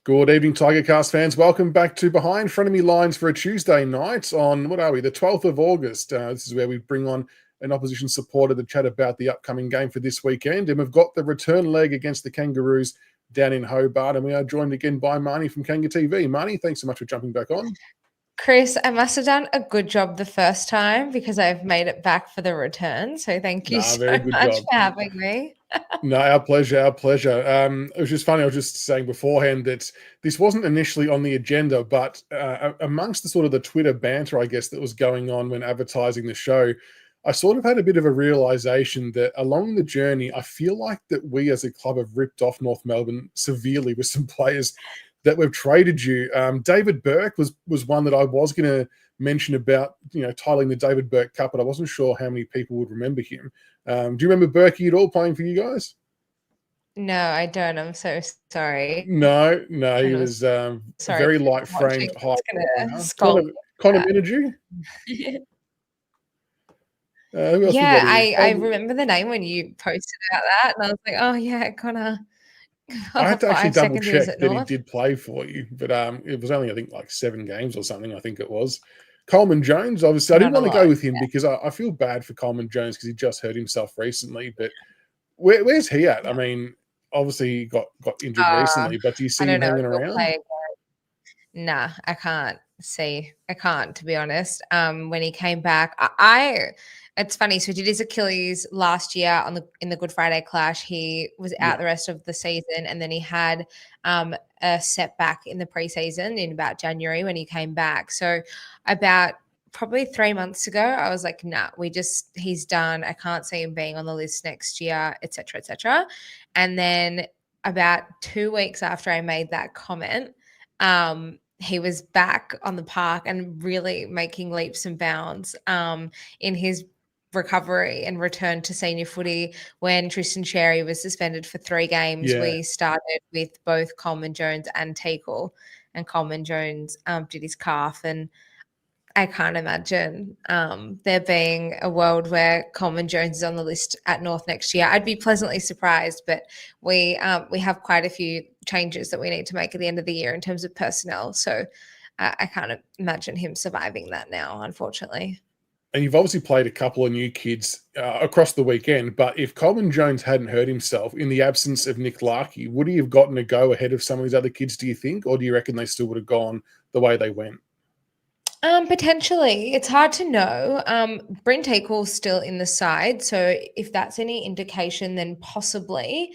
Good evening, Tigercast fans. Welcome back to Behind Frenemy Lines for a Tuesday night on, the 12th of August. This is where we bring on an opposition supporter to chat about the upcoming game for this weekend. And we've got the return leg against the Kangaroos down in Hobart. And we are joined again by Marnie from Kanga TV. Marnie, thanks so much for jumping back on. Chris, I must have done a good job the first time because I've made it back for the return. So thank you so much for having me. No, our pleasure, our pleasure. It was just funny. I was just saying beforehand that this wasn't initially on the agenda, but amongst the sort of the Twitter banter, I guess, that was going on when advertising the show, I sort of had a bit of a realization that along the journey, I feel like that we as a club have ripped off North Melbourne severely with some players that we've traded you. David Bourke was one that I was going to mention about, titling the David Bourke Cup, but I wasn't sure how many people would remember him. Do you remember Bourke at all playing for you guys? No, I don't. I'm so sorry. No, he was very light-framed, high. Connor Minigy? I remember the name when you posted about that, and I was like, oh, yeah, Connor. I had to actually double-check that he did play for you, but it was only, I think, like 7 games or something, I think it was. Coleman Jones, obviously, I didn't want to go with him because I feel bad for Coleman Jones because he just hurt himself recently, but where's he at? I mean, obviously he got injured recently, but do you see him hanging around? Nah, I can't, to be honest. When he came back, it's funny. So he did his Achilles last year in the Good Friday clash. He was out the rest of the season, and then he had a setback in the preseason in about January when he came back. So about probably 3 months ago, I was like, nah, he's done. I can't see him being on the list next year, et cetera, et cetera. And then about 2 weeks after I made that comment, he was back on the park and really making leaps and bounds in his recovery and return to senior footy. When Tristan Xerri was suspended for 3 games, we started with both Coleman Jones and Teakle, and Coleman Jones did his calf, and I can't imagine there being a world where Coleman Jones is on the list at North next year. I'd be pleasantly surprised, but we have quite a few changes that we need to make at the end of the year in terms of personnel. So I can't imagine him surviving that now, unfortunately. And you've obviously played a couple of new kids across the weekend, but if Coleman Jones hadn't hurt himself in the absence of Nick Larkey, would he have gotten a go ahead of some of these other kids, do you think? Or do you reckon they still would have gone the way they went? Potentially. It's hard to know. Brent Teakle's still in the side, so if that's any indication, then possibly.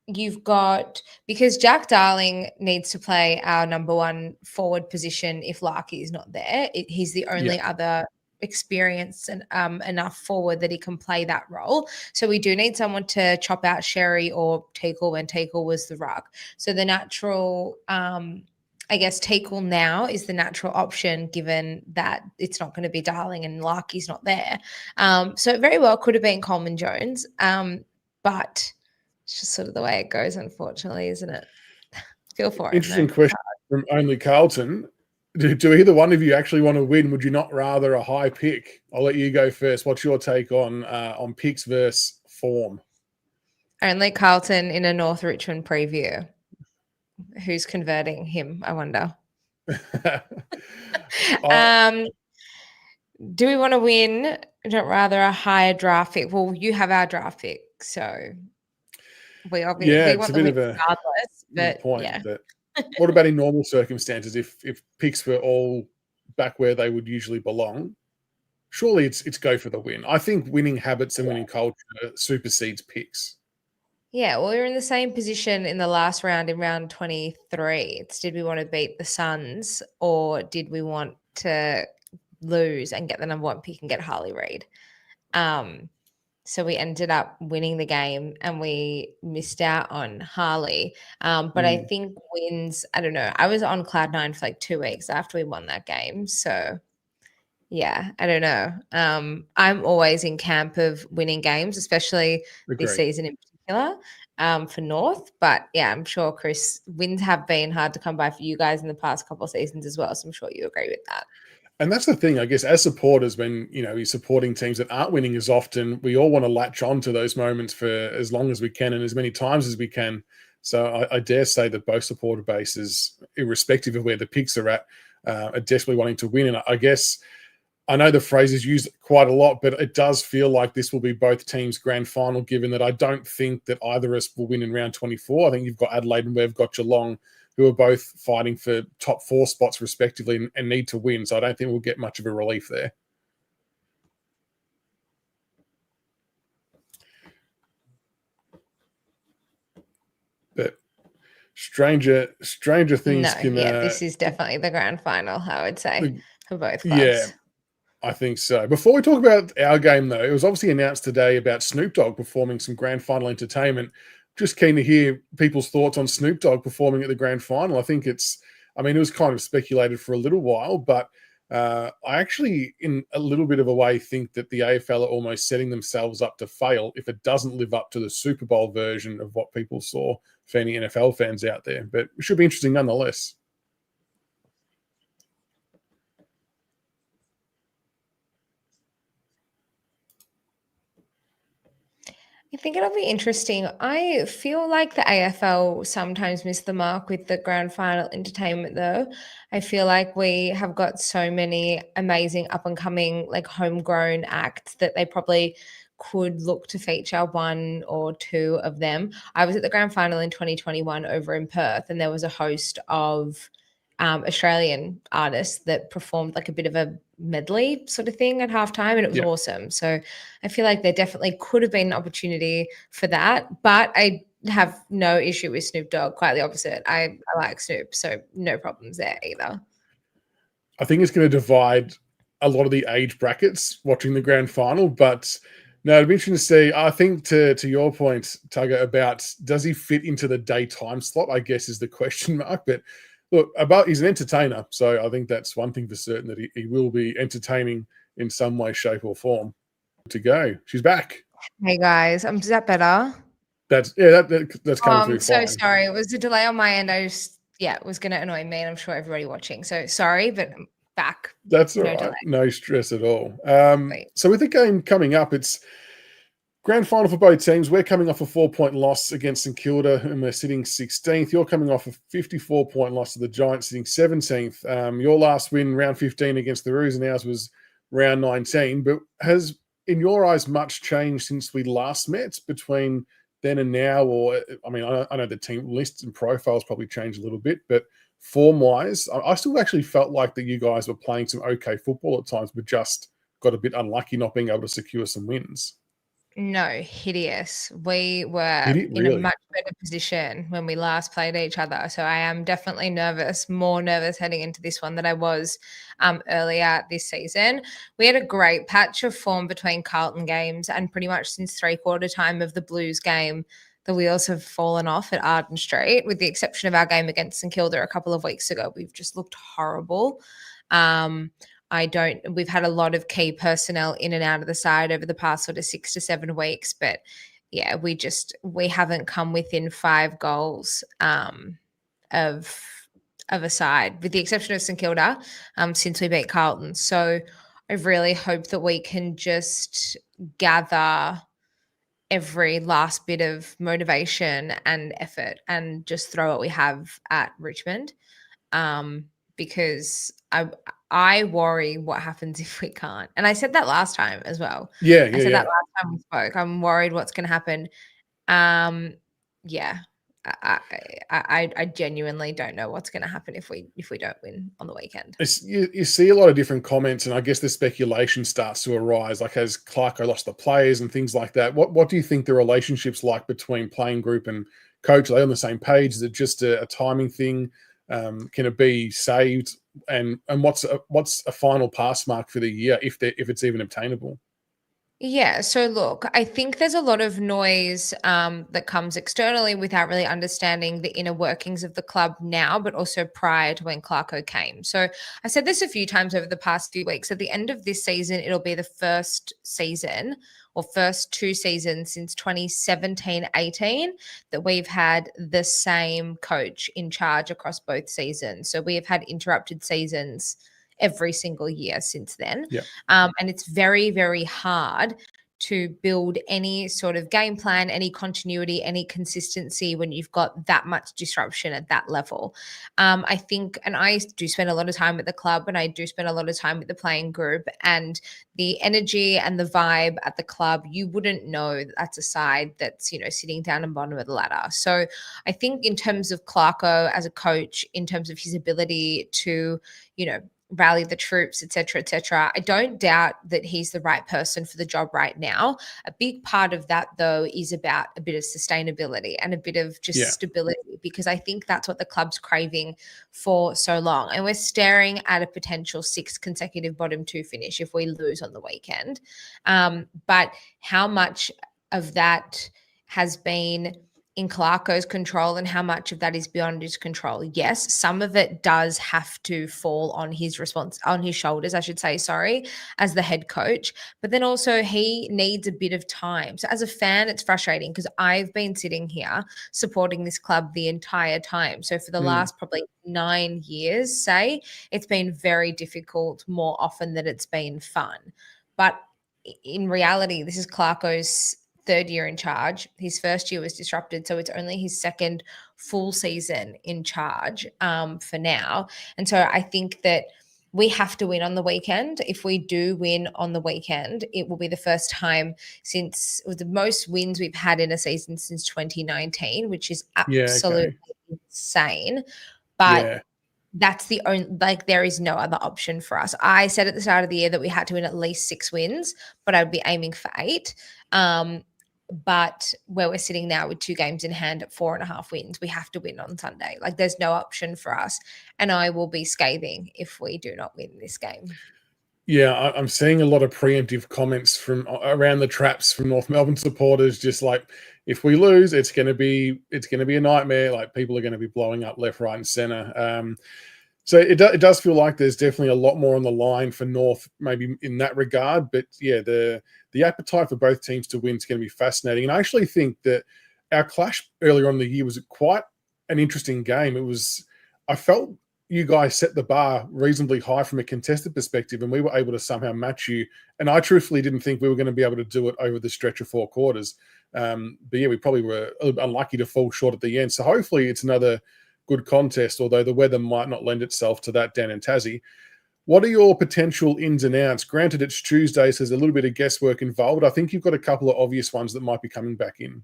You've got, because Jack Darling needs to play our number 1 forward position if Larkey is not there. He's the only other experienced and enough forward that he can play that role. So we do need someone to chop out Xerri or Teakle when Teakle was the ruck. So the natural, I guess Teakle now is the natural option given that it's not going to be Darling and Larkey's not there. So it very well could have been Coleman Jones, but it's just sort of the way it goes, unfortunately, isn't it? Feel for it. Interesting question from Only Carlton. Do either one of you actually want to win? Would you not rather a high pick? I'll let you go first. What's your take on picks versus form? Only Carlton in a North Richmond preview. Who's converting him, I wonder? Do we want to win? Not rather a higher draft pick? Well, you have our draft pick, so we obviously want the win regardless. But point, but what about in normal circumstances? If picks were all back where they would usually belong, surely it's go for the win. I think winning habits and winning culture supersedes picks. Yeah, well, we were in the same position in the last round, in round 23. It's, did we want to beat the Suns or did we want to lose and get the number 1 pick and get Harley Reid? So we ended up winning the game and we missed out on Harley. But I think wins, I don't know. I was on cloud 9 for like 2 weeks after we won that game. So yeah, I don't know. I'm always in camp of winning games, especially this season in particular, for North. But yeah, I'm sure, Chris, wins have been hard to come by for you guys in the past couple of seasons as well. So I'm sure you agree with that. And that's the thing, I guess, as supporters, when, you're supporting teams that aren't winning as often, we all want to latch on to those moments for as long as we can and as many times as we can. So I dare say that both supporter bases, irrespective of where the picks are at, are desperately wanting to win. And I guess I know the phrase is used quite a lot, but it does feel like this will be both teams' grand final, given that I don't think that either of us will win in round 24. I think you've got Adelaide and we've got Geelong, who are both fighting for top 4 spots respectively and need to win. So I don't think we'll get much of a relief there. But stranger things can. This is definitely the grand final, I would say, for both clubs. Yeah, I think so. Before we talk about our game, though, it was obviously announced today about Snoop Dogg performing some grand final entertainment. Just keen to hear people's thoughts on Snoop Dogg performing at the grand final. I think it was kind of speculated for a little while, but I actually, in a little bit of a way, think that the AFL are almost setting themselves up to fail if it doesn't live up to the Super Bowl version of what people saw for any NFL fans out there. But it should be interesting nonetheless. I think it'll be interesting. I feel like the AFL sometimes miss the mark with the grand final entertainment, though. I feel like we have got so many amazing up and coming, like homegrown acts that they probably could look to feature one or two of them. I was at the grand final in 2021 over in Perth, and there was a host of Australian artists that performed like a bit of a medley sort of thing at halftime, and it was awesome. So I feel like there definitely could have been an opportunity for that, but I have no issue with Snoop Dogg. Quite the opposite. I like Snoop, so no problems there either. I think it's going to divide a lot of the age brackets watching the grand final, but no, it'd be interesting to see. I think to your point, Tugger, about does he fit into the daytime slot, I guess is the question mark. But look, he's an entertainer, so I think that's one thing for certain, that he will be entertaining in some way, shape, or form. To go, she's back. Hey guys, is that better? That's coming through. So fine. Sorry, it was a delay on my end. It was going to annoy me, and I'm sure everybody watching. So sorry, but I'm back. That's all right. No stress at all. So with the game coming up, it's grand final for both teams. We're coming off a 4-point loss against St Kilda, and we're sitting 16th. You're coming off a 54-point loss to the Giants, sitting 17th. Your last win, round 15 against the Roos, and ours was round 19. But has, in your eyes, much changed since we last met between then and now? Or, I mean, I know the team lists and profiles probably changed a little bit, but form-wise, I still actually felt like that you guys were playing some okay football at times, but just got a bit unlucky not being able to secure some wins. No, hideous. We were in a much better position when we last played each other. So I am definitely more nervous heading into this one than I was earlier this season. We had a great patch of form between Carlton games, and pretty much since 3/4 time of the Blues game, the wheels have fallen off at Arden Street, with the exception of our game against St Kilda a couple of weeks ago. We've just looked horrible. We've had a lot of key personnel in and out of the side over the past sort of 6 to 7 weeks, but yeah, we haven't come within 5 goals of a side, with the exception of St Kilda, since we beat Carlton. So I really hope that we can just gather every last bit of motivation and effort and just throw what we have at Richmond, because I worry what happens if we can't. And I said that last time as well. I said that last time we spoke. I'm worried what's going to happen. I genuinely don't know what's going to happen if we don't win on the weekend. You see a lot of different comments, and I guess the speculation starts to arise, like has Clarko lost the players and things like that. What do you think the relationship's like between playing group and coach? Are they on the same page? Is it just a timing thing? Can it be saved? And what's a final pass mark for the year if it's even obtainable? Yeah, so look, I think there's a lot of noise that comes externally without really understanding the inner workings of the club now, but also prior to when Clarko came. So I said this a few times over the past few weeks. At the end of this season, it'll be the first season or first 2 seasons since 2017-18 that we've had the same coach in charge across both seasons. So we have had interrupted seasons every single year since then. Yeah. And it's very, very hard to build any sort of game plan, any continuity, any consistency when you've got that much disruption at that level. I think, and I do spend a lot of time at the club, and I do spend a lot of time with the playing group, and the energy and the vibe at the club, you wouldn't know that's a side that's, sitting down and bottom of the ladder. So I think in terms of Clarko as a coach, in terms of his ability to, rally the troops, et cetera, I don't doubt that he's the right person for the job right now. A big part of that, though, is about a bit of sustainability and a bit of just stability, because I think that's what the club's craving for so long. And we're staring at a potential 6 consecutive bottom 2 finish if we lose on the weekend. But how much of that has been in Clarko's control and how much of that is beyond his control? Yes, some of it does have to fall on his shoulders, I should say, as the head coach. But then also he needs a bit of time. So as a fan, it's frustrating because I've been sitting here supporting this club the entire time. So for the last probably 9 years, it's been very difficult more often than it's been fun. But in reality, this is Clarko's 3rd year in charge. His first year was disrupted, so it's only his 2nd full season in charge for now. And so I think that we have to win on the weekend. If we do win on the weekend, it will be the first time since the most wins we've had in a season since 2019, which is absolutely insane. But that's the only, there is no other option for us. I said at the start of the year that we had to win at least 6 wins, but I'd be aiming for 8. But where we're sitting now with 2 games in hand at 4.5 wins, we have to win on Sunday. There's no option for us. And I will be scathing if we do not win this game. Yeah, I'm seeing a lot of preemptive comments from around the traps from North Melbourne supporters, just if we lose, it's going to be a nightmare. People are going to be blowing up left, right, and center. So it does feel like there's definitely a lot more on the line for North, maybe in that regard. But yeah, the appetite for both teams to win is going to be fascinating. And I actually think that our clash earlier on in the year was quite an interesting game. I felt you guys set the bar reasonably high from a contested perspective, and we were able to somehow match you. And I truthfully didn't think we were going to be able to do it over the stretch of 4 quarters. But yeah, we probably were unlucky to fall short at the end. So hopefully it's another good contest, although the weather might not lend itself to that down in Tassie. What are your potential ins and outs? Granted, it's Tuesday, so there's a little bit of guesswork involved. I think you've got a couple of obvious ones that might be coming back in.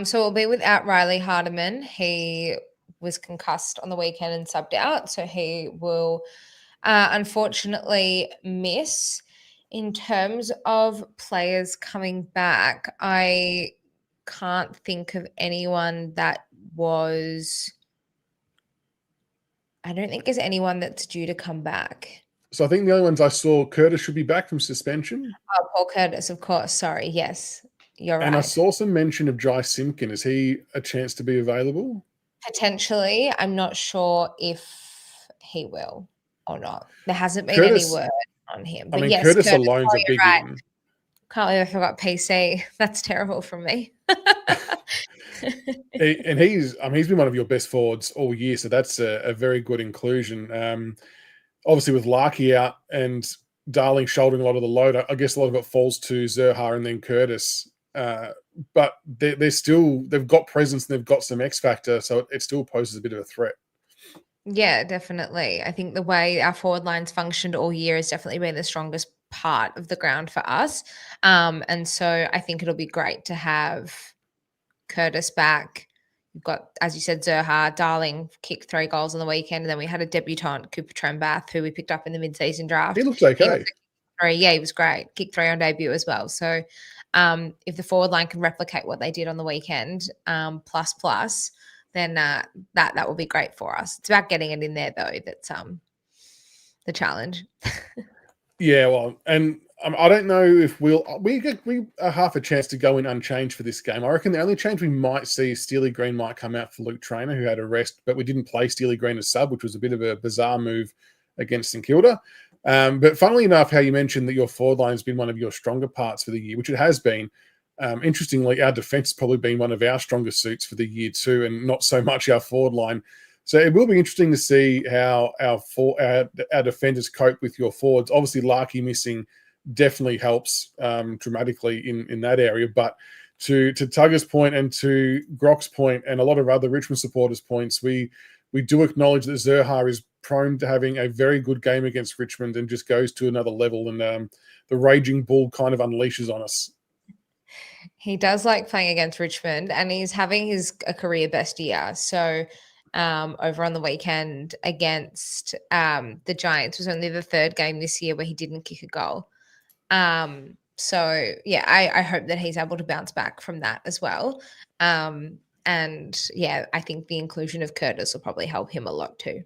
So we'll be without Riley Hardiman. He was concussed on the weekend and subbed out, so he will unfortunately miss. In terms of players coming back, I can't think of anyone that I don't think there's anyone that's due to come back. So I think the only ones I saw, Curtis should be back from suspension. Oh, Paul Curtis, of course. Sorry. Yes, you're right. And I saw some mention of Jai Simpkin. Is he a chance to be available? Potentially. I'm not sure if he will or not. There hasn't been any word on him. But yes, Curtis alone's a big one. Can't believe I forgot PC. That's terrible from me. And he's been one of your best forwards all year, so that's a very good inclusion. Obviously, with Larky out and Darling shouldering a lot of the load, I guess a lot of it falls to Zerha and then Curtis. But they've got presence and they've got some X factor, so it still poses a bit of a threat. Yeah, definitely. I think the way our forward line's functioned all year has definitely been the strongest part of the ground for us. And so I think it'll be great to have Curtis back. We've got, as you said, Zerha, Darling kicked 3 goals on the weekend. And then we had a debutant, Cooper Trembath, who we picked up in the mid-season draft. He looked okay. He was great. Kicked 3 on debut as well. So if the forward line can replicate what they did on the weekend, plus, then that will be great for us. It's about getting it in there, though. That's the challenge. Yeah, well, and I don't know if we are half a chance to go in unchanged for this game. I reckon the only change we might see is Steely Green might come out for Luke Traynor, who had a rest, but we didn't play Steely Green as sub, which was a bit of a bizarre move against St Kilda. But funnily enough, how you mentioned that your forward line has been one of your stronger parts for the year, which it has been. Interestingly, our defense has probably been one of our strongest suits for the year too, and not so much our forward line. So it will be interesting to see how our defenders cope with your forwards. Obviously, Larky missing definitely helps dramatically in that area. But to Tugger's point and to Grock's point and a lot of other Richmond supporters' points, we do acknowledge that Zurhaar is prone to having a very good game against Richmond and just goes to another level. And the raging bull kind of unleashes on us. He does like playing against Richmond, and he's having a career best year. So over on the weekend against the Giants was only the third game this year where he didn't kick a goal. So yeah, I hope that he's able to bounce back from that as well. And yeah, I think the inclusion of Curtis will probably help him a lot too.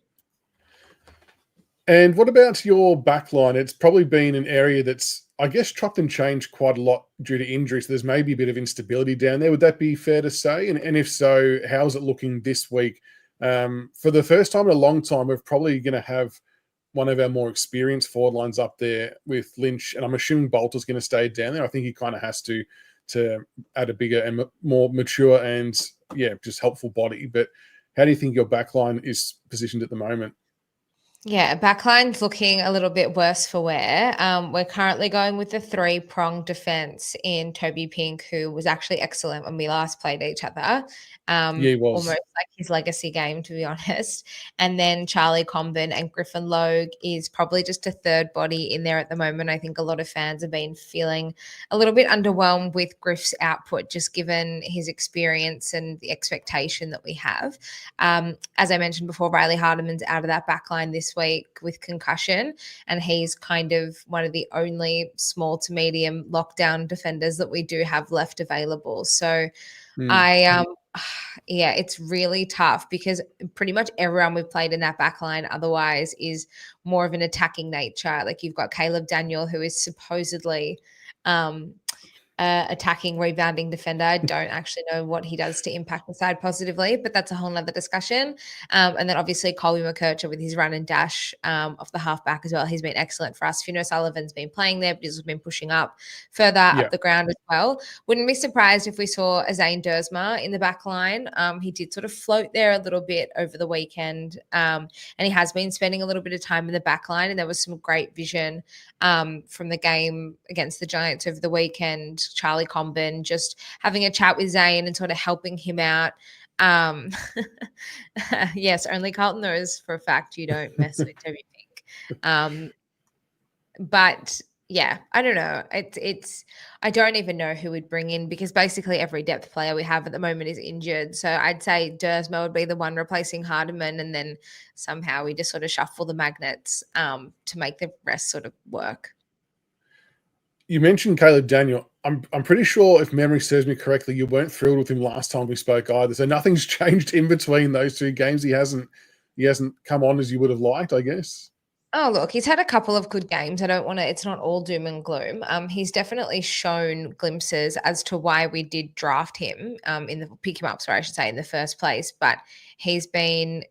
And what about your back line? It's probably been an area that's, I guess, chopped and changed quite a lot due to injuries. So there's maybe a bit of instability down there. Would that be fair to say? And if so, how's it looking this week? For the first time in a long time, we're probably going to have one of our more experienced forward lines up there with Lynch, and I'm assuming Bolter's going to stay down there. I think he kind of has to add a bigger and more mature and, just helpful body. But how do you think your back line is positioned at the moment? Yeah, backline's looking a little bit worse for wear. We're currently going with the three-pronged defense in Toby Pink, who was actually excellent when we last played each other. Yeah, he was. Almost like his legacy game, to be honest. And then Charlie Comben and Griffin Logue is probably just a third body in there at the moment. I think a lot of fans have been feeling a little bit underwhelmed with Griff's output, just given his experience and the expectation that we have. As I mentioned before, Riley Hardiman's out of that backline this week with concussion, and he's kind of one of the only small to medium lockdown defenders that we do have left available. So it's really tough because pretty much everyone we've played in that back line otherwise is more of an attacking nature. Like you've got Caleb Daniel, who is supposedly attacking, rebounding defender. I don't actually know what he does to impact the side positively, but that's a whole nother discussion. And then obviously Colby McKercher with his run and dash off the halfback as well. He's been excellent for us. Fino Sullivan's been playing there, but he's been pushing up further up the ground as well. Wouldn't be surprised if we saw Zane Dersma in the back line. He did sort of float there a little bit over the weekend, and he has been spending a little bit of time in the back line, and there was some great vision from the game against the Giants over the weekend. Charlie Comben just having a chat with Zane and sort of helping him out. Yes, only Carlton knows for a fact you don't mess with Toby Pink. But yeah, I don't know. It's I don't even know who we'd bring in because basically every depth player we have at the moment is injured. So I'd say Dersma would be the one replacing Hardiman, and then somehow we just sort of shuffle the magnets to make the rest sort of work. You mentioned Caleb Daniel. I'm pretty sure, if memory serves me correctly, you weren't thrilled with him last time we spoke either. So nothing's changed in between those two games. He hasn't come on as you would have liked, I guess. Oh, look, he's had a couple of good games. I don't want to, it's not all doom and gloom. He's definitely shown glimpses as to why we did draft him, pick him up, sorry, I should say, in the first place. But he's been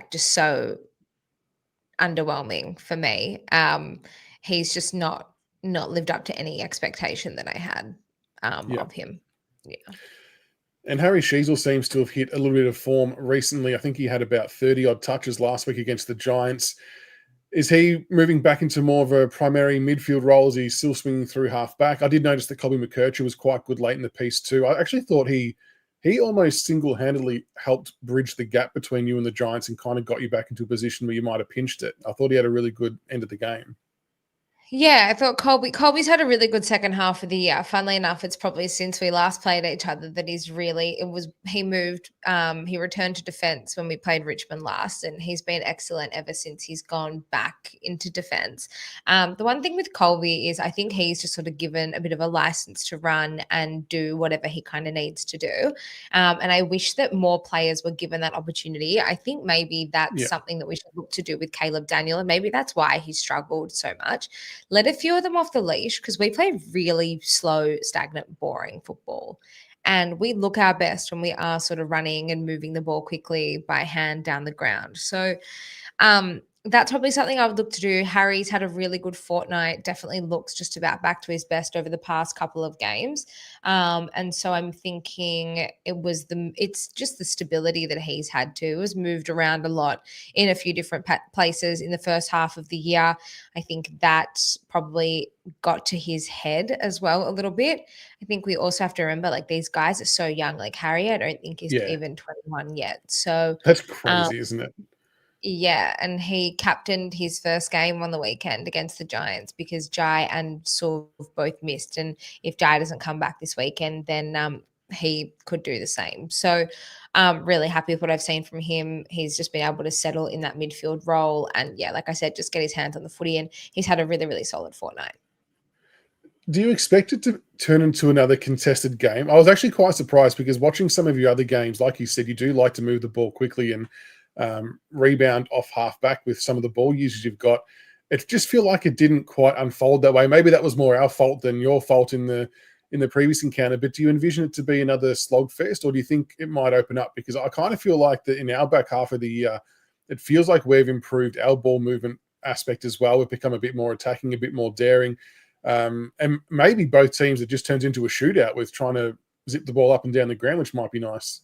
just so underwhelming for me. He's just not lived up to any expectation that I had of him. Yeah. And Harry Sheasel seems to have hit a little bit of form recently. I think he had about 30-odd touches last week against the Giants. Is he moving back into more of a primary midfield role? Is he still swinging through half back? I did notice that Colby McKercher was quite good late in the piece too. I actually thought he almost single-handedly helped bridge the gap between you and the Giants and kind of got you back into a position where you might have pinched it. I thought he had a really good end of the game. Yeah, I thought Colby's had a really good second half of the year. Funnily enough, it's probably since we last played each other that he returned to defense when we played Richmond last, and he's been excellent ever since he's gone back into defense. The one thing with Colby is I think he's just sort of given a bit of a license to run and do whatever he kind of needs to do. And I wish that more players were given that opportunity. I think maybe that's something that we should look to do with Caleb Daniel, and maybe that's why he struggled so much. Let a few of them off the leash because we play really slow, stagnant, boring football. And we look our best when we are sort of running and moving the ball quickly by hand down the ground. So that's probably something I would look to do. Harry's had a really good fortnight, definitely looks just about back to his best over the past couple of games. And so I'm thinking it's just the stability that he's had too. Has moved around a lot in a few different places in the first half of the year. I think that probably got to his head as well a little bit. I think we also have to remember, like, these guys are so young. Like Harry, I don't think is Yeah, even 21 yet. So that's um, crazy, isn't it? yeah, and he captained his first game on the weekend against the Giants because Jai and Suv both missed. And if Jai doesn't come back this weekend, then he could do the same. So really happy with what I've seen from him. He's just been able to settle in that midfield role. And yeah, like I said, just get his hands on the footy. And he's had a really, really solid fortnight. Do you expect it to turn into another contested game? I was actually quite surprised because watching some of your other games, like you said, you do like to move the ball quickly and rebound off halfback with some of the ball usage you've got. It just feel like it didn't quite unfold that way. Maybe that was more our fault than your fault in the previous encounter. But do you envision it to be another slogfest, or do you think it might open up? Because I kind of feel like that in our back half of the year, it feels like we've improved our ball movement aspect as well. We've become a bit more attacking, a bit more daring. And maybe both teams, it just turns into a shootout with trying to zip the ball up and down the ground, which might be nice.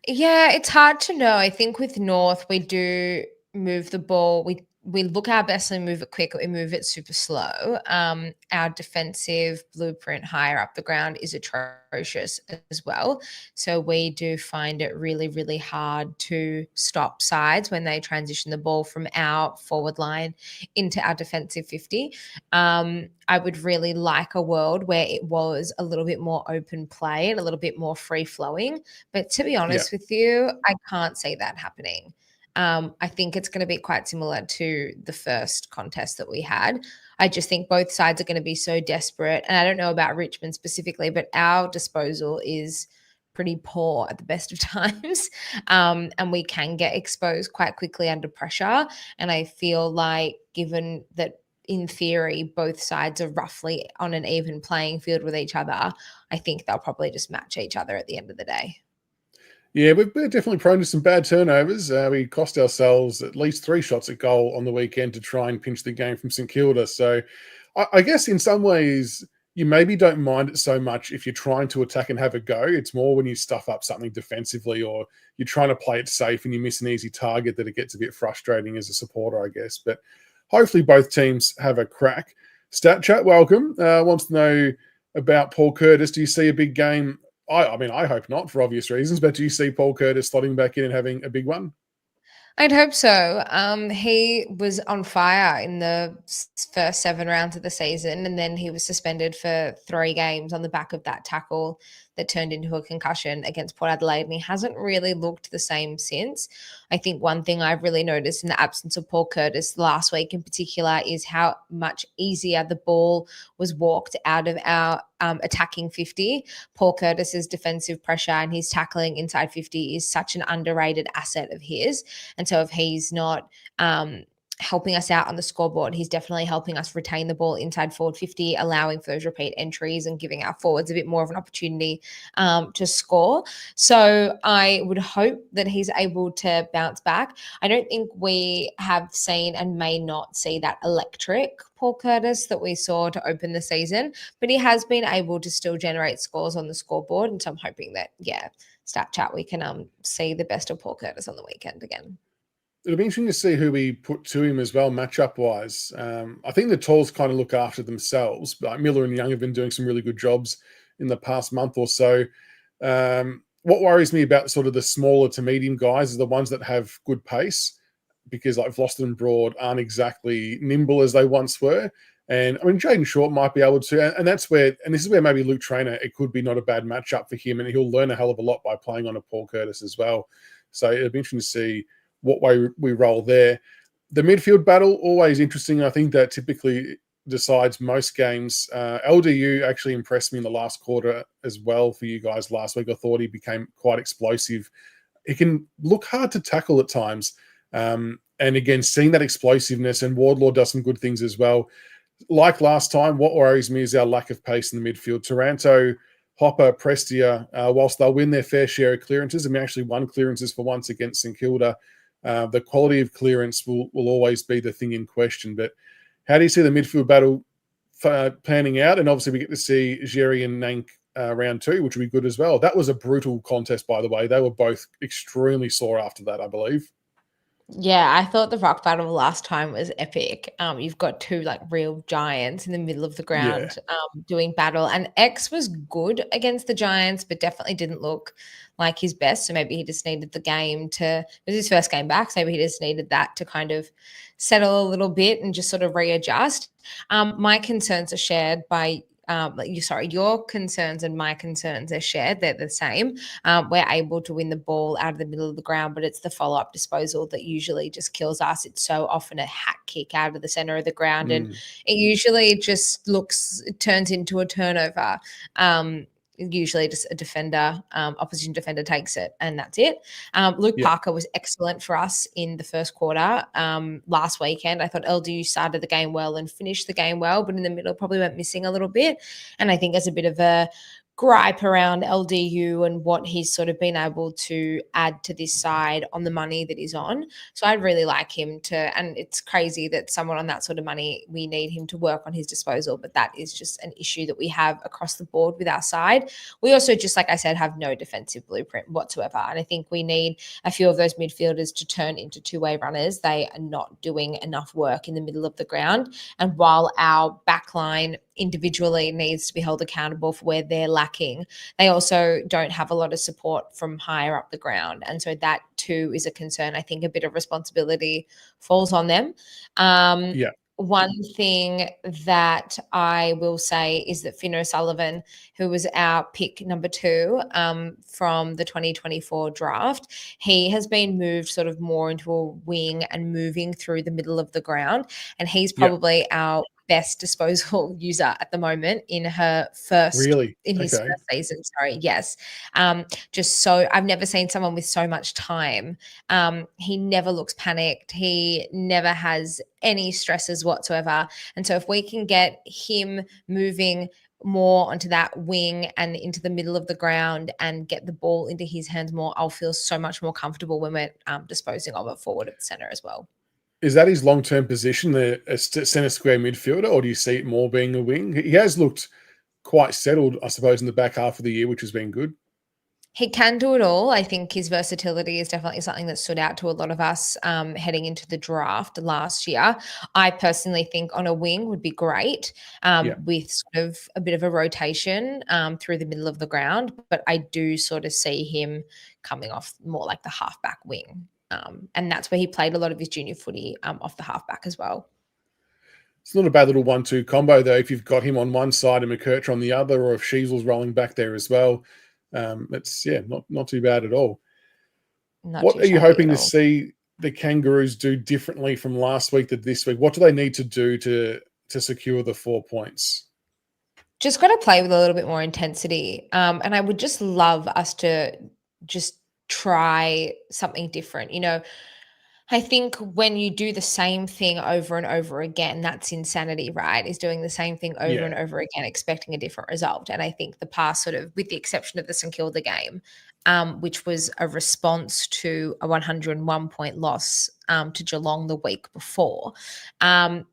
Yeah, it's hard to know. I think with North, we do move the ball. We look our best and move it quick. We move it super slow. Our defensive blueprint higher up the ground is atrocious as well. So we do find it really, really hard to stop sides when they transition the ball from our forward line into our defensive 50. I would really like a world where it was a little bit more open play and a little bit more free flowing. But to be Yeah. honest with you, I can't see that happening. I think it's going to be quite similar to the first contest that we had. I just think both sides are going to be so desperate. And I don't know about Richmond specifically, but our disposal is pretty poor at the best of times. And we can get exposed quite quickly under pressure. And I feel like, given that in theory, both sides are roughly on an even playing field with each other, I think they'll probably just match each other at the end of the day. Yeah, we're definitely prone to some bad turnovers. We cost ourselves at least 3 shots at goal on the weekend to try and pinch the game from St Kilda. So I guess in some ways you maybe don't mind it so much if you're trying to attack and have a go. It's more when you stuff up something defensively or you're trying to play it safe and you miss an easy target that it gets a bit frustrating as a supporter, I guess. But hopefully both teams have a crack. Stat Chat, welcome. Wants to know about Paul Curtis. Do you see a big game? I mean, I hope not for obvious reasons, but do you see Paul Curtis slotting back in and having a big one? I'd hope so. He was on fire in the first 7 rounds of the season, and then he was suspended for 3 games on the back of that tackle that turned into a concussion against Port Adelaide, and he hasn't really looked the same since. I think one thing I've really noticed in the absence of Paul Curtis last week in particular is how much easier the ball was walked out of our attacking 50. Paul Curtis's defensive pressure and his tackling inside 50 is such an underrated asset of his. And so if he's not helping us out on the scoreboard, he's definitely helping us retain the ball inside forward 50, allowing for those repeat entries and giving our forwards a bit more of an opportunity to score. So I would hope that he's able to bounce back. I don't think we have seen and may not see that electric Paul Curtis that we saw to open the season, but he has been able to still generate scores on the scoreboard. And so I'm hoping that, Stat Chat, we can see the best of Paul Curtis on the weekend again. It'll be interesting to see who we put to him as well, matchup wise. I think the Talls kind of look after themselves, but Miller and Young have been doing some really good jobs in the past month or so. What worries me about sort of the smaller to medium guys is the ones that have good pace, because like Vlosten and Broad aren't exactly nimble as they once were. And I mean, Jaden Short might be able to, and that's where, and this is where maybe Luke Trainer, it could be not a bad matchup for him, and he'll learn a hell of a lot by playing on a Paul Curtis as well. So it'll be interesting to see what way we roll there. The midfield battle, always interesting. I think that typically decides most games. LDU actually impressed me in the last quarter as well for you guys last week. I thought he became quite explosive. He can look hard to tackle at times. And again, seeing that explosiveness, and Wardlaw does some good things as well. Like last time, what worries me is our lack of pace in the midfield. Taranto, Hopper, Prestia, whilst they'll win their fair share of clearances, and we actually won clearances for once against St Kilda, The quality of clearance will always be the thing in question. But how do you see the midfield battle panning out? And obviously we get to see Jerry and Nank round 2, which will be good as well. That was a brutal contest, by the way. They were both extremely sore after that, I believe. Yeah, I thought the rock battle last time was epic. You've got two like real giants in the middle of the Yeah. ground doing battle, and X was good against the Giants, but definitely didn't look like his best. So maybe he just needed the game to. It was his first game back, so maybe he just needed that to kind of settle a little bit and just sort of readjust. My concerns are shared by. Your concerns and my concerns are shared. They're the same. We're able to win the ball out of the middle of the ground, but it's the follow-up disposal that usually just kills us. It's so often a hack kick out of the center of the ground, and it usually just it turns into a turnover. Usually just a defender, opposition defender takes it, and that's it. Luke Parker was excellent for us in the first quarter last weekend. I thought LDU started the game well and finished the game well, but in the middle probably went missing a little bit. And I think there's a bit of a gripe around LDU and what he's sort of been able to add to this side on the money that he's on. So I'd really like him to, and it's crazy that someone on that sort of money, we need him to work on his disposal, but that is just an issue that we have across the board with our side. We also just, like I said, have no defensive blueprint whatsoever. And I think we need a few of those midfielders to turn into two-way runners. They are not doing enough work in the middle of the ground. And while our backline individually needs to be held accountable for where they're lacking, they also don't have a lot of support from higher up the ground. And so that too is a concern. I think a bit of responsibility falls on them. One thing that I will say is that Finn O'Sullivan, who was our pick number 2 from the 2024 draft, he has been moved sort of more into a wing and moving through the middle of the ground. And he's probably our best disposal user at the moment in his first season. Sorry. Yes. Just so I've never seen someone with so much time. He never looks panicked. He never has any stresses whatsoever. And so if we can get him moving more onto that wing and into the middle of the ground and get the ball into his hands more, I'll feel so much more comfortable when we're disposing of it forward at the center as well. Is that his long-term position, the centre square midfielder, or do you see it more being a wing? He has looked quite settled, I suppose, in the back half of the year, which has been good. He can do it all. I think his versatility is definitely something that stood out to a lot of us heading into the draft last year. I personally think on a wing would be great with sort of a bit of a rotation through the middle of the ground, but I do sort of see him coming off more like the halfback wing. And that's where he played a lot of his junior footy off the halfback as well. It's not a bad little 1-2 combo, though, if you've got him on one side and McKercher on the other, or if Sheasel's rolling back there as well. It's, not too bad at all. What are you hoping to see the Kangaroos do differently from last week to this week? What do they need to do to secure the 4 points? Just got to play with a little bit more intensity. And I would just love us to just try something different. I think when you do the same thing over and over again, that's insanity, right? Is doing the same thing over and over again, expecting a different result. And I think the past sort of, with the exception of the St Kilda game, which was a response to a 101-point loss to Geelong the week before,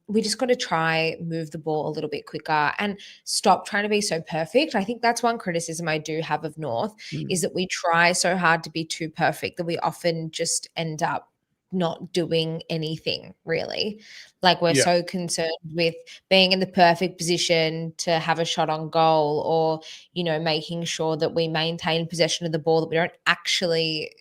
we just got to try move the ball a little bit quicker and stop trying to be so perfect. I think that's one criticism I do have of North is that we try so hard to be too perfect that we often just end up not doing anything really. Like we're so concerned with being in the perfect position to have a shot on goal, or, making sure that we maintain possession of the ball, that we don't actually,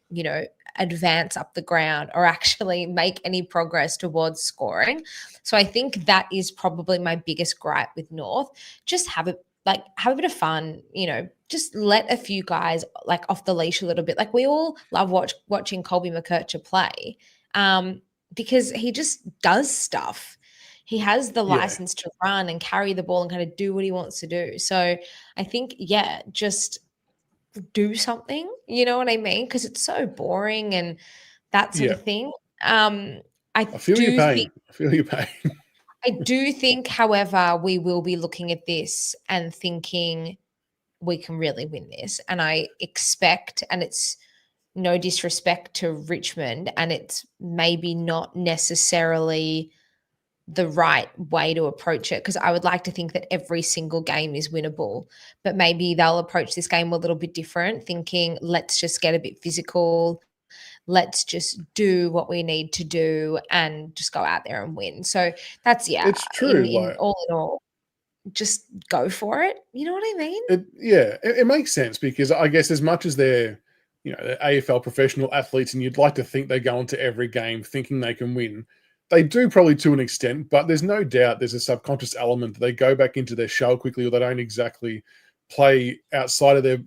advance up the ground or actually make any progress towards scoring. So I think that is probably my biggest gripe with North. Just have a bit of fun, just let a few guys off the leash a little bit. Like we all love watching Colby McKercher play. Because he just does stuff. He has the license to run and carry the ball and kind of do what he wants to do. So I think, just do something, you know what I mean? Because it's so boring and that sort of thing. I feel your pain. I do think, however, we will be looking at this and thinking we can really win this. And I expect, and it's no disrespect to Richmond, and it's maybe not necessarily the right way to approach it, because I would like to think that every single game is winnable, but maybe they'll approach this game a little bit different, thinking, let's just get a bit physical, let's just do what we need to do and just go out there and win. So that's, yeah, It's true. Like, in all, just go for it. You know what I mean? it makes sense, because I guess as much as they're, they're AFL professional athletes, and you'd like to think they go into every game thinking they can win, they do probably to an extent, but there's no doubt there's a subconscious element that they go back into their shell quickly, or they don't exactly play outside of their,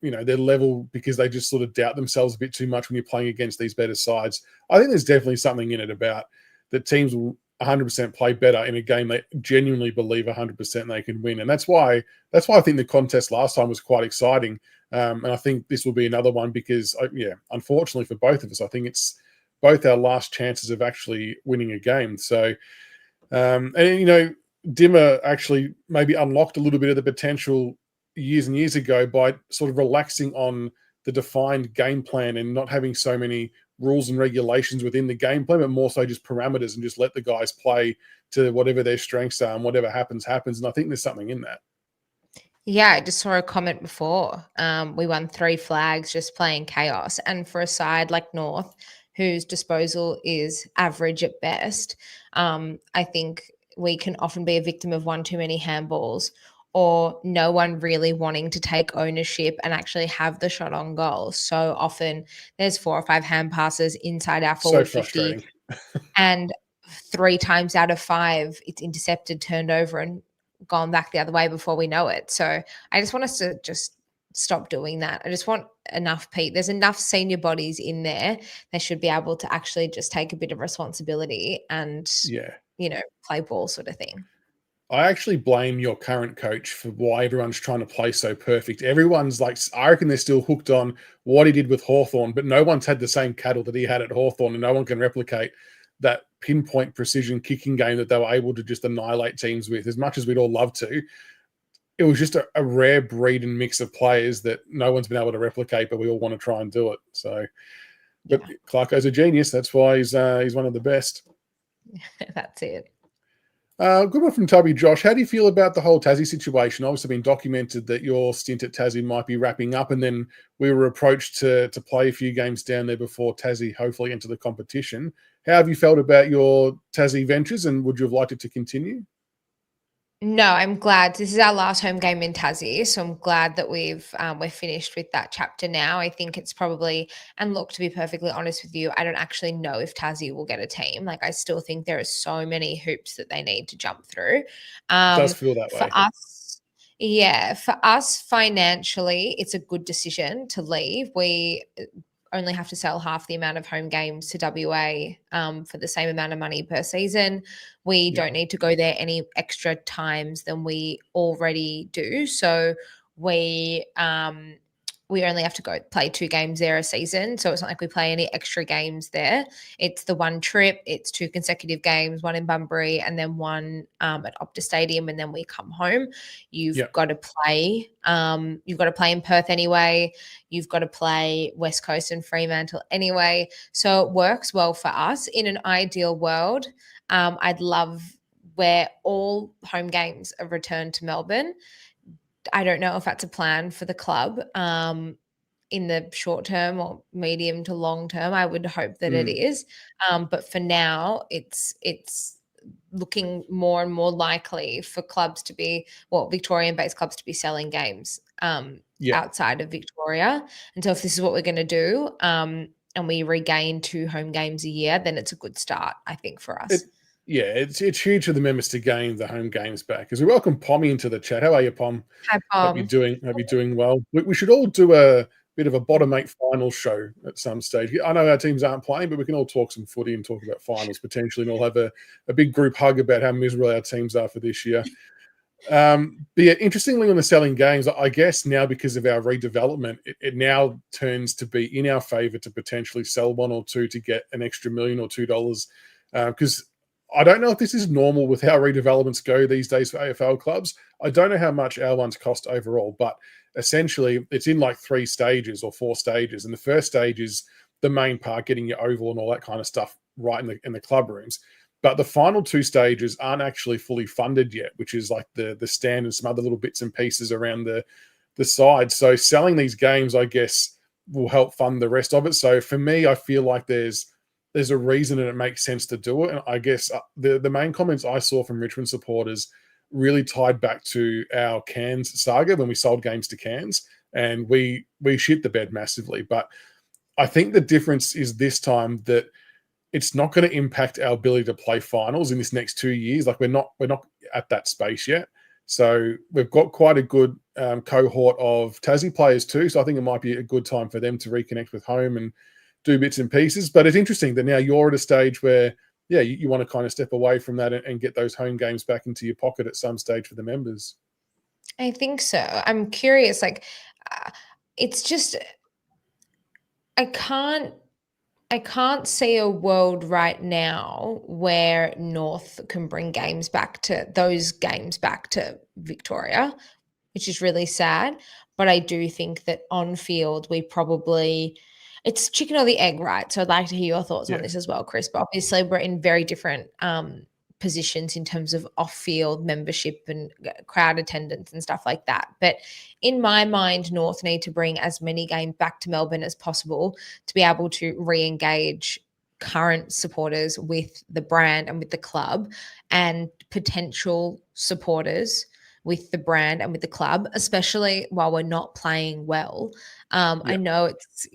their level, because they just sort of doubt themselves a bit too much when you're playing against these better sides. I think there's definitely something in it about that teams will 100% play better in a game they genuinely believe 100% they can win. And that's why I think the contest last time was quite exciting. And I think this will be another one, because, unfortunately for both of us, I think it's both our last chances of actually winning a game. So, Dimmer actually maybe unlocked a little bit of the potential years and years ago by sort of relaxing on the defined game plan and not having so many rules and regulations within the game plan, but more so just parameters, and just let the guys play to whatever their strengths are, and whatever happens. And I think there's something in that. Yeah, I just saw a comment before. We won 3 flags just playing chaos. And for a side like North, whose disposal is average at best, I think we can often be a victim of one too many handballs, or no one really wanting to take ownership and actually have the shot on goal. So often there's 4 or 5 hand passes inside our So forward 50, frustrating. and 3 times out of 5, it's intercepted, turned over, and gone back the other way before we know it. So I just want us to just stop doing that. I just want enough, Pete. There's enough senior bodies in there. They should be able to actually just take a bit of responsibility and, Yeah. Play ball, sort of thing. I actually blame your current coach for why everyone's trying to play so perfect. Everyone's like, I reckon they're still hooked on what he did with Hawthorn, but no one's had the same cattle that he had at Hawthorn, and no one can replicate that pinpoint precision kicking game that they were able to just annihilate teams with. As much as we'd all love to, it was just a rare breed and mix of players that no one's been able to replicate, but we all want to try and do it. So, but yeah. Clarko's a genius. That's why he's one of the best. That's it. Good one from Tubby. Josh, how do you feel about the whole Tassie situation? Obviously been documented that your stint at Tassie might be wrapping up, and then we were approached to play a few games down there before Tassie hopefully enter the competition. How have you felt about your Tassie ventures, and would you have liked it to continue? No, I'm glad. This is our last home game in Tassie, so I'm glad that we're finished with that chapter now. I think it's probably, and look, to be perfectly honest with you, I don't actually know if Tassie will get a team. Like, I still think there are so many hoops that they need to jump through. It does feel that way. For us financially, it's a good decision to leave. We only have to sell half the amount of home games to WA for the same amount of money per season. We don't need to go there any extra times than we already do. So we only have to go play 2 games there a season. So it's not like we play any extra games there. It's the one trip. It's 2 consecutive games, one in Bunbury and then one at Optus Stadium, and then we come home. You've got to play. You've got to play in Perth anyway. You've got to play West Coast and Fremantle anyway. So it works well for us. In an ideal world, I'd love where all home games are returned to Melbourne. I don't know if that's a plan for the club in the short term or medium to long term. I would hope that it is. But for now, it's looking more and more likely for clubs to be, Victorian-based clubs to be selling games outside of Victoria. And so if this is what we're going to do and we regain 2 home games a year, then it's a good start, I think, for us. It's huge for the members to gain the home games back. As we welcome Pommy into the chat. How are you, Pom? Hi, Pom. Hope you're doing well. We should all do a bit of a bottom 8 final show at some stage. I know our teams aren't playing, but we can all talk some footy and talk about finals potentially, and we'll have a big group hug about how miserable our teams are for this year. But yeah, interestingly, on the selling games, I guess now because of our redevelopment, it now turns to be in our favour to potentially sell 1 or 2 to get an extra $1 million or $2. Because I don't know if this is normal with how redevelopments go these days for AFL clubs. I don't know how much our ones cost overall, but essentially it's in like 3 stages or 4 stages. And the first stage is the main part, getting your oval and all that kind of stuff right in the club rooms. But the final 2 stages aren't actually fully funded yet, which is like the stand and some other little bits and pieces around the side. So selling these games, I guess, will help fund the rest of it. So for me, I feel like there's a reason and it makes sense to do it. And I guess the main comments I saw from Richmond supporters really tied back to our Cairns saga when we sold games to Cairns, and we shit the bed massively. But I think the difference is this time that it's not going to impact our ability to play finals in this next 2 years. Like we're not at that space yet. So we've got quite a good cohort of Tassie players too. So I think it might be a good time for them to reconnect with home and do bits and pieces. But it's interesting that now you're at a stage where, yeah, you want to kind of step away from that and get those home games back into your pocket at some stage for the members. I think so. I'm curious. Like, it's just I can't see a world right now where North can bring those games back to Victoria, which is really sad. But I do think that on field, it's chicken or the egg, right? So I'd like to hear your thoughts on this as well, Chris. But obviously, we're in very different positions in terms of off-field membership and crowd attendance and stuff like that. But in my mind, North need to bring as many games back to Melbourne as possible to be able to re-engage current supporters with the brand and with the club, and potential supporters with the brand and with the club, especially while we're not playing well. I know it's,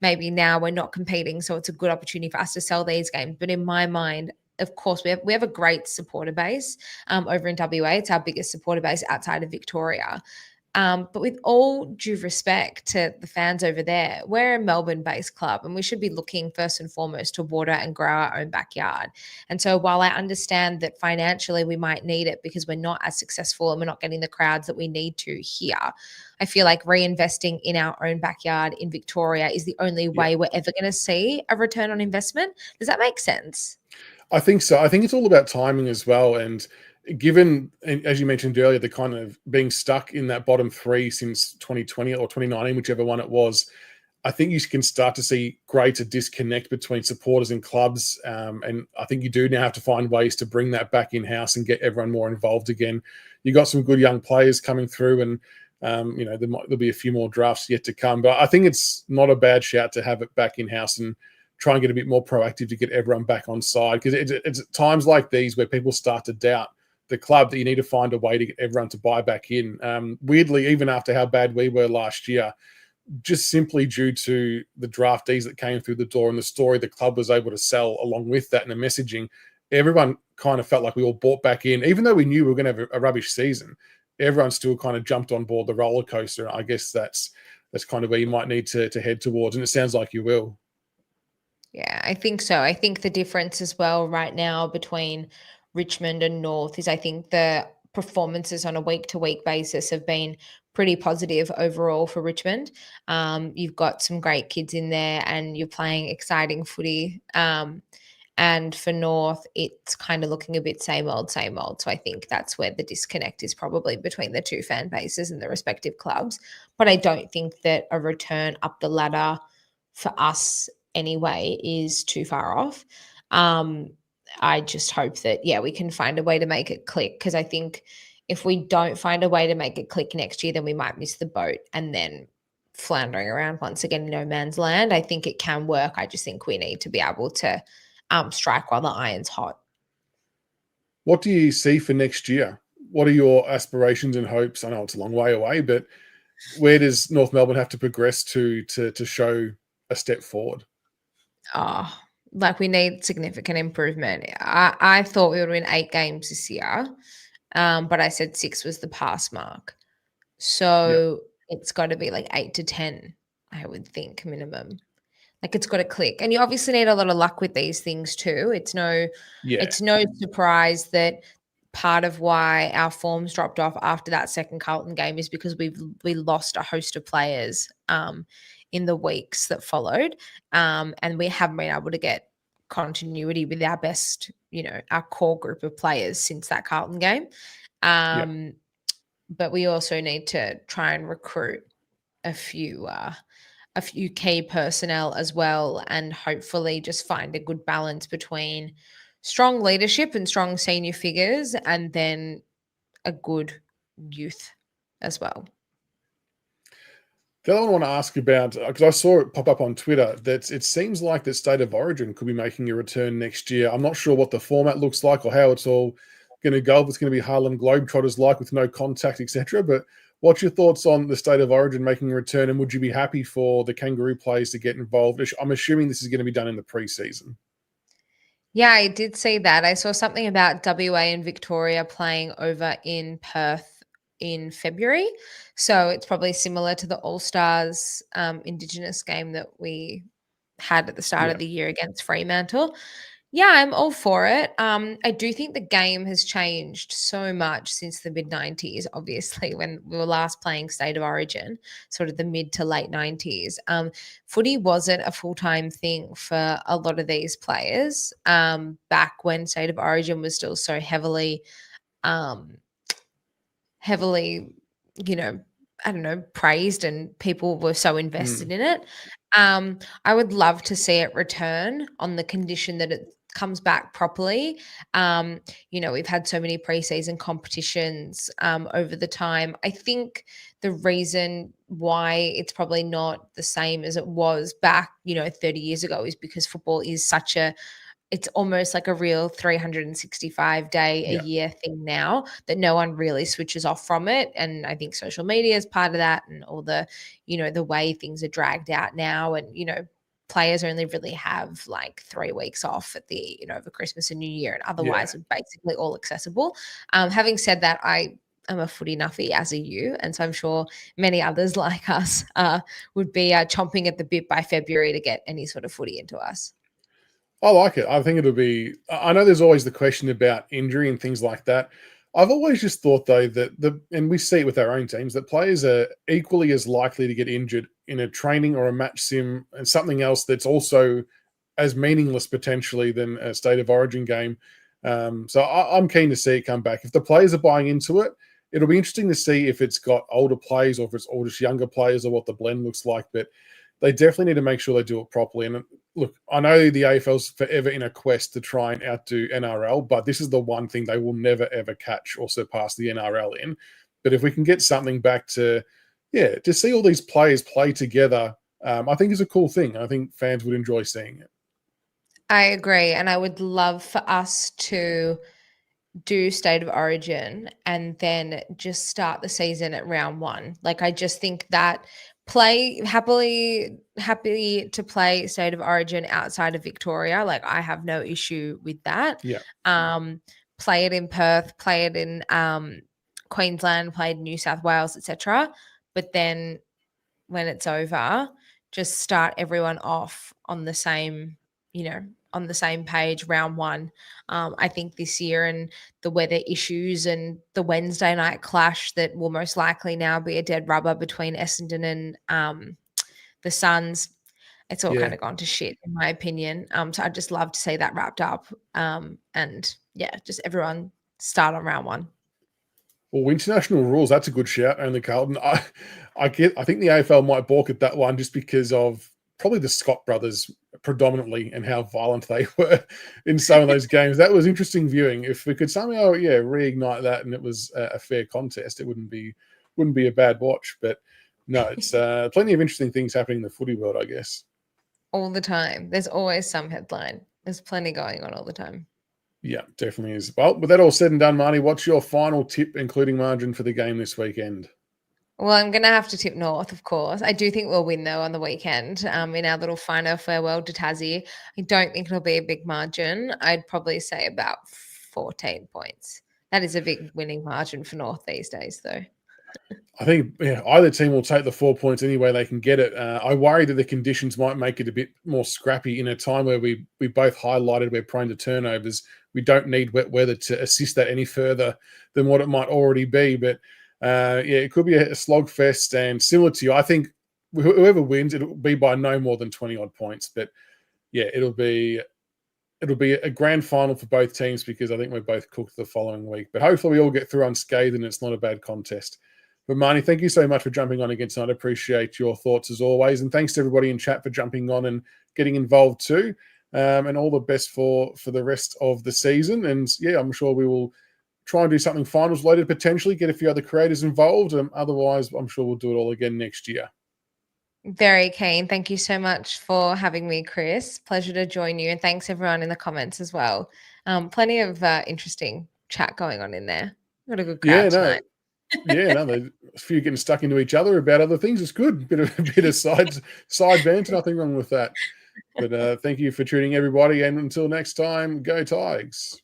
maybe now we're not competing, so it's a good opportunity for us to sell these games. But in my mind, of course, we have a great supporter base over in WA. It's our biggest supporter base outside of Victoria. But with all due respect to the fans over there, we're a Melbourne-based club, and we should be looking first and foremost to water and grow our own backyard. And so while I understand that financially we might need it because we're not as successful and we're not getting the crowds that we need to here, I feel like reinvesting in our own backyard in Victoria is the only way we're ever going to see a return on investment. Does that make sense? I think so. I think it's all about timing as well. And given, as you mentioned earlier, the kind of being stuck in that bottom 3 since 2020 or 2019, whichever one it was, I think you can start to see greater disconnect between supporters and clubs. And I think you do now have to find ways to bring that back in-house and get everyone more involved again. You got some good young players coming through, and there'll be a few more drafts yet to come. But I think it's not a bad shout to have it back in-house and try and get a bit more proactive to get everyone back on side. Because it's at times like these where people start to doubt the club that you need to find a way to get everyone to buy back in. Weirdly, even after how bad we were last year, just simply due to the draftees that came through the door and the story the club was able to sell along with that and the messaging, everyone kind of felt like we all bought back in. Even though we knew we were going to have a rubbish season, everyone still kind of jumped on board the roller coaster. I guess that's kind of where you might need to head towards, and it sounds like you will. Yeah, I think so. I think the difference as well right now between Richmond and North is I think the performances on a week-to-week basis have been pretty positive overall for Richmond. You've got some great kids in there and you're playing exciting footy. And for North, it's kind of looking a bit same old, same old. So I think that's where the disconnect is probably between the two fan bases and the respective clubs. But I don't think that a return up the ladder for us anyway is too far off. I just hope that, we can find a way to make it click, because I think if we don't find a way to make it click next year, then we might miss the boat and then floundering around once again in no man's land. I think it can work. I just think we need to be able to strike while the iron's hot. What do you see for next year? What are your aspirations and hopes? I know it's a long way away, but where does North Melbourne have to progress to show a step forward? Oh, like we need significant improvement. I thought we would win 8 games this year, but I said 6 was the pass mark. So it's got to be like 8 to 10, I would think, minimum. Like it's got to click. And you obviously need a lot of luck with these things too. It's no surprise that part of why our form's dropped off after that second Carlton game is because we lost a host of players in the weeks that followed. And we haven't been able to get continuity with our best, our core group of players since that Carlton game. But we also need to try and recruit a few key personnel as well, and hopefully just find a good balance between strong leadership and strong senior figures, and then a good youth as well. The other one I want to ask about, because I saw it pop up on Twitter, that it seems like the State of Origin could be making a return next year. I'm not sure what the format looks like or how it's all going to go. If it's going to be Harlem Globetrotters like with no contact, etc. But what's your thoughts on the State of Origin making a return, and would you be happy for the Kangaroo players to get involved? I'm assuming this is going to be done in the preseason. Yeah, I did see that. I saw something about WA and Victoria playing over in Perth in February. So it's probably similar to the All-Stars Indigenous game that we had at the start of the year against Fremantle. Yeah, I'm all for it. I do think the game has changed so much since the mid-90s, obviously, when we were last playing State of Origin, sort of the mid to late 90s. Footy wasn't a full-time thing for a lot of these players back when State of Origin was still so heavily, praised, and people were so invested in it. I would love to see it return on the condition that it comes back properly. We've had so many preseason competitions over the time. I think the reason why it's probably not the same as it was back, 30 years ago is because football is it's almost like a real 365-day a year thing now, that no one really switches off from it. And I think social media is part of that, and all the, the way things are dragged out now. And, players only really have like 3 weeks off at the, over Christmas and New Year, and otherwise are basically all accessible. Having said that, I am a footy nuffy, as are you. And so I'm sure many others like us would be chomping at the bit by February to get any sort of footy into us. I like it. I think it'll be, I know there's always the question about injury and things like that. I've always just thought, though, that and we see it with our own teams, that players are equally as likely to get injured in a training or a match sim and something else that's also as meaningless potentially than a State of Origin game. So I'm keen to see it come back. If the players are buying into it, it'll be interesting to see if it's got older players or if it's all just younger players, or what the blend looks like. But they definitely need to make sure they do it properly. And look, I know the AFL's forever in a quest to try and outdo NRL, but this is the one thing they will never, ever catch or surpass the NRL in. But if we can get something back to see all these players play together, I think is a cool thing. I think fans would enjoy seeing it. I agree. And I would love for us to do State of Origin and then just start the season at round 1. Like, I just think that happy to play State of Origin outside of Victoria. Like, I have no issue with that. Yeah. Play it in Perth, play it in Queensland, play in New South Wales, etc. But then when it's over, just start everyone off on the same, on the same page, round 1. I think this year, and the weather issues and the Wednesday night clash that will most likely now be a dead rubber between Essendon and the Suns, it's all kind of gone to shit, in my opinion. So I'd just love to see that wrapped up. And just everyone start on round 1. Well, international rules, that's a good shout, only Carlton. I think the AFL might balk at that one just because of probably the Scott brothers predominantly and how violent they were in some of those games. That was interesting viewing. If we could somehow, reignite that and it was a fair contest, it wouldn't be a bad watch. But no, it's plenty of interesting things happening in the footy world, I guess. All the time. There's always some headline. There's plenty going on all the time. Yeah, definitely is. Well, with that all said and done, Marnie, what's your final tip, including margin, for the game this weekend? Well, I'm going to have to tip North, of course. I do think we'll win, though, on the weekend in our little final farewell to Tassie. I don't think it'll be a big margin. I'd probably say about 14 points. That is a big winning margin for North these days, though. I think either team will take the 4 points any way they can get it. I worry that the conditions might make it a bit more scrappy in a time where we both highlighted we're prone to turnovers. We don't need wet weather to assist that any further than what it might already be. But it could be a slogfest, and similar to you, I think whoever wins, it'll be by no more than 20 odd points. But it'll be it'll be a grand final for both teams because I think we're both cooked the following week. But hopefully we all get through unscathed and it's not a bad contest. But Marnie, thank you so much for jumping on again tonight. I appreciate your thoughts as always. And thanks to everybody in chat for jumping on and getting involved too. And all the best for the rest of the season. And yeah, I'm sure we will try and do something finals related, potentially get a few other creators involved. Otherwise, I'm sure we'll do it all again next year. Very keen. Thank you so much for having me, Chris. Pleasure to join you. And thanks everyone in the comments as well. Plenty of interesting chat going on in there. Got a good crowd tonight. There's a few getting stuck into each other about other things. It's good. A bit of side banter. Nothing wrong with that. But thank you for tuning, everybody. And until next time, go Tigers.